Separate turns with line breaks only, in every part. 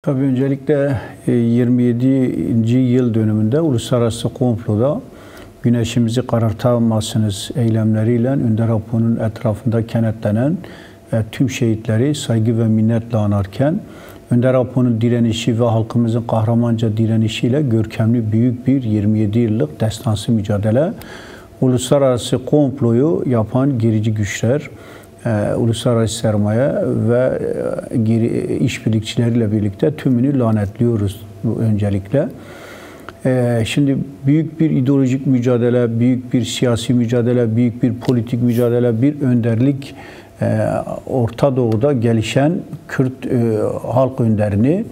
Tabii öncelikle 27. yıl dönümünde uluslararası komploda güneşimizi karartamazsınız eylemleriyle Önder Apo'nun etrafında kenetlenen tüm şehitleri saygı ve minnetle anarken Önder Apo'nun direnişi ve halkımızın kahramanca direnişiyle görkemli büyük bir 27 yıllık destansı mücadele, uluslararası komployu yapan gerici güçler, uluslararası sermaye ve işbirlikçileriyle birlikte tümünü lanetliyoruz öncelikle. Şimdi büyük bir ideolojik mücadele, büyük bir siyasi mücadele, büyük bir politik mücadele, bir önderlik Orta Doğu'da gelişen Kürt halk önderini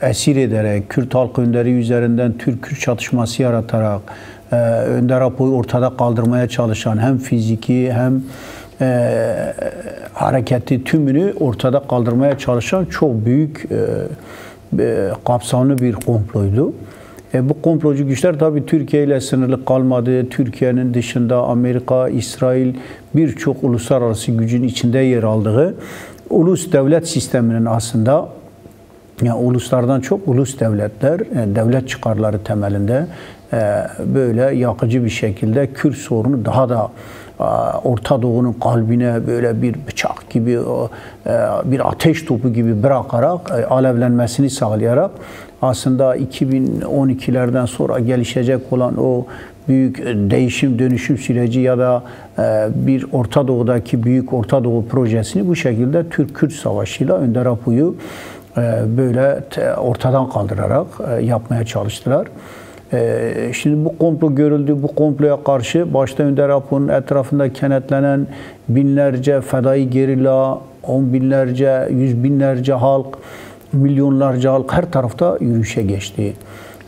esir ederek, Kürt halk önderi üzerinden Türk-Kürt çatışması yaratarak, Önder Apo'yu ortada kaldırmaya çalışan hem fiziki hem hareketi tümünü ortada kaldırmaya çalışan çok büyük kapsamlı bir komploydu. Bu komplocu güçler tabii Türkiye ile sınırlı kalmadı. Türkiye'nin dışında Amerika, İsrail birçok uluslararası gücün içinde yer aldığı ulus devlet sisteminin aslında yani uluslardan çok ulus devletler, devlet çıkarları temelinde böyle yakıcı bir şekilde Kürt sorunu daha da Orta Doğu'nun kalbine böyle bir bıçak gibi, bir ateş topu gibi bırakarak, alevlenmesini sağlayarak aslında 2012'lerden sonra gelişecek olan o büyük değişim, dönüşüm süreci ya da bir Orta Doğu'daki büyük Orta Doğu projesini bu şekilde Türk-Kürt savaşıyla Önder Apo'yu böyle ortadan kaldırarak yapmaya çalıştılar. Şimdi bu komplo görüldü. Bu komploya karşı başta Önder Apo'nun etrafında kenetlenen binlerce fedai gerilla, on binlerce, yüz binlerce halk, milyonlarca halk her tarafta yürüyüşe geçti.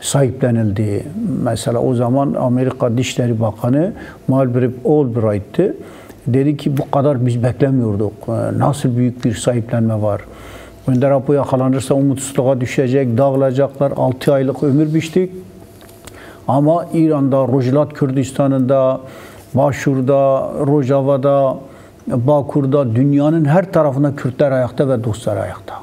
Sahiplenildi. Mesela o zaman Amerika Dışişleri Bakanı Marbury Albright'tı. Dedi ki bu kadar biz beklemiyorduk. Nasıl büyük bir sahiplenme var. Önder Apo yakalanırsa umutsuzluğa düşecek, dağılacaklar. 6 aylık ömür biçtik. Ama İran'da, Rojava Kürdistan'ında, Başur'da, Rojava'da, Bakur'da, dünyanın her tarafında Kürtler ayakta ve dostlar ayakta.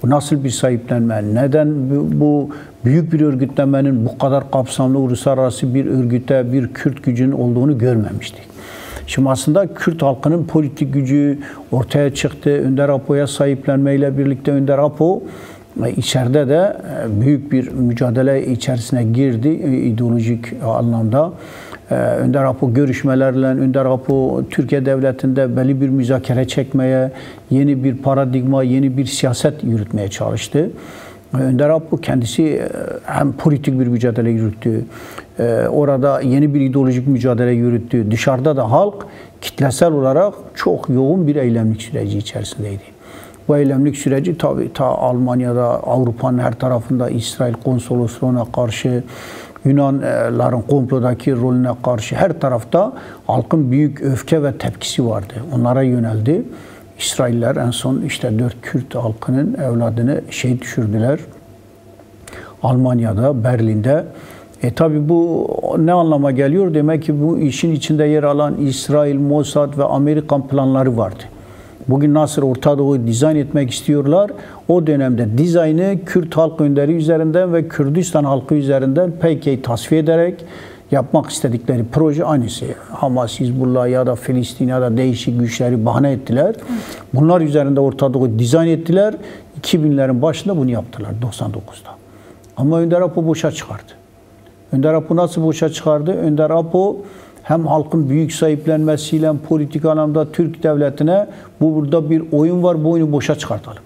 Bu nasıl bir sahiplenme? Neden bu büyük bir örgütlemenin bu kadar kapsamlı uluslararası bir örgüte, bir Kürt gücünün olduğunu görmemiştik. Şimdi aslında Kürt halkının politik gücü ortaya çıktı. Önder Apo'ya sahiplenmeyle birlikte Önder Apo içeride de büyük bir mücadele içerisine girdi ideolojik anlamda. Önder Apo görüşmelerle Önder Apo Türkiye Devleti'nde belli bir müzakere çekmeye, yeni bir paradigma, yeni bir siyaset yürütmeye çalıştı. Önder Apo kendisi hem politik bir mücadele yürüttü, orada yeni bir ideolojik mücadele yürüttü. Dışarıda da halk kitlesel olarak çok yoğun bir eylemlik süreci içerisindeydi. Bu eylemlik süreci tabii ta Almanya'da, Avrupa'nın her tarafında İsrail konsolosluğuna karşı, Yunanların komplodaki rolüne karşı her tarafta halkın büyük öfke ve tepkisi vardı. Onlara yöneldi. İsrailler en son işte 4 Kürt halkının evladını şehit düşürdüler. Almanya'da, Berlin'de. Tabii bu ne anlama geliyor? Demek ki bu işin içinde yer alan İsrail, Mossad ve Amerikan planları vardı. Bugün nasıl Orta Doğu'yu dizayn etmek istiyorlar? O dönemde dizaynı Kürt halk önderi üzerinden ve Kürdistan halkı üzerinden PKK'yı tasfiye ederek yapmak istedikleri proje aynısı. Hamas, Hizbullah ya da Filistin ya da değişik güçleri bahane ettiler. Bunlar üzerinde Orta Doğu'yu dizayn ettiler. 2000'lerin başında bunu yaptılar 99'da. Ama Önder Apo boşa çıkardı. Önder Apo nasıl boşa çıkardı? Önder Apo hem halkın büyük sahiplenmesiyle politik anlamda Türk devletine burada bir oyun var, bu oyunu boşa çıkartalım.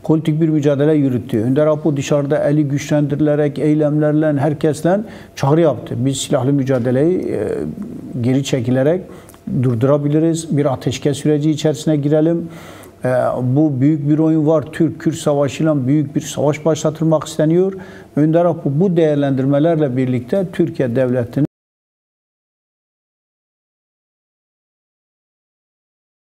Politik bir mücadele yürüttü. Önder Apo dışarıda eli güçlendirilerek, eylemlerle, herkesle çağrı yaptı. Biz silahlı mücadeleyi geri çekilerek durdurabiliriz. Bir ateşkes süreci içerisine girelim. Bu büyük bir oyun var. Türk-Kürt savaşıyla büyük bir savaş başlatılmak isteniyor. Önder Apo bu değerlendirmelerle birlikte Türkiye devletinin